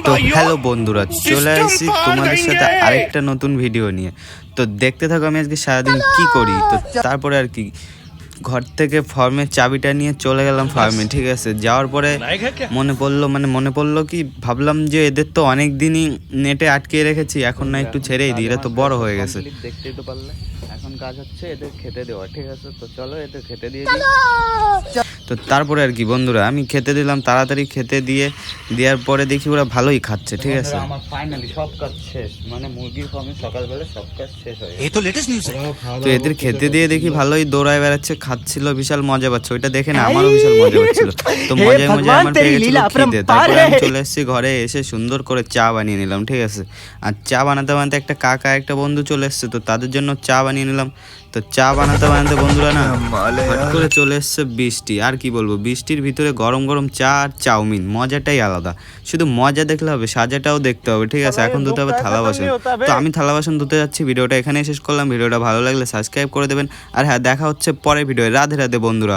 তো হ্যালো বন্ধুরা, চলে আসছি তোমাদের সাথে আরেকটা নতুন ভিডিও নিয়ে। তো দেখতে থাকো আমি আজকে সারাদিন কি করি। তো তারপরে আর কি, ঘর থেকে ফর্মের চাবিটা নিয়ে চলে গেলাম ফার্মে। ঠিক আছে, যাওয়ার পরে মনে পড়লো কি, ভাবলাম যে এদের তো অনেক দিনই নেটে আটকে রেখেছি, এখন না একটু ছেড়েই দিই, এরা তো বড় হয়ে গেছে। দেখতেই তো পারলে এখন কাজ হচ্ছে এদের খেতে দেওয়া। ঠিক আছে, তো চলো এদের খেতে দিয়ে দিই। তো তারপরে আর কি বন্ধুরা, আমি খেতে দিলাম, তাড়াতাড়ি খেতে দেওয়ার পরে দেখি ওরা ভালোই খাচ্ছে। ঠিক আছে, আমার ফাইনালি সব কাজ শেষ, মানে মুরগির ফার্মে সকালবেলা সব কাজ শেষ হয়ে গেছে। এই তো লেটেস্ট নিউজ। তো এদের খেতে দিয়ে দেখি ভালোই দৌড়ায় বেড়াচ্ছে, খাচ্ছিল, বিশাল মজা পাচ্ছে। ওইটা দেখে না আমারও বিশাল মজা পাচ্ছিল। তো মজায় আমার পেয়ে গেছিল খিদে। তারপরে আমি চলে এসেছি ঘরে, এসে সুন্দর করে চা বানিয়ে নিলাম। ঠিক আছে, আর চা বানাতে বানাতে একটা কাকা একটা বন্ধু চলে এসছে, তো তাদের জন্য চা বানিয়ে নিলাম। তো চা বানাতে বানাতে বন্ধুরা না হঠাৎ করে চলে এসছে বৃষ্টি। আর কি বলবো, বৃষ্টির ভিতরে গরম গরম চা আর চাউমিন, মজাটাই আলাদা। শুধু মজা দেখলে হবে, সাজাটাও দেখতে হবে। ঠিক আছে, এখন ধুতে হবে থালা বাসন। তো আমি থালা বাসন ধুতে যাচ্ছি। ভিডিওটা এখানেই শেষ করলাম। ভিডিওটা ভালো লাগলে সাবস্ক্রাইব করে দেবেন। আর হ্যাঁ, দেখা হচ্ছে পরের ভিডিও। রাধে রাধে বন্ধুরা।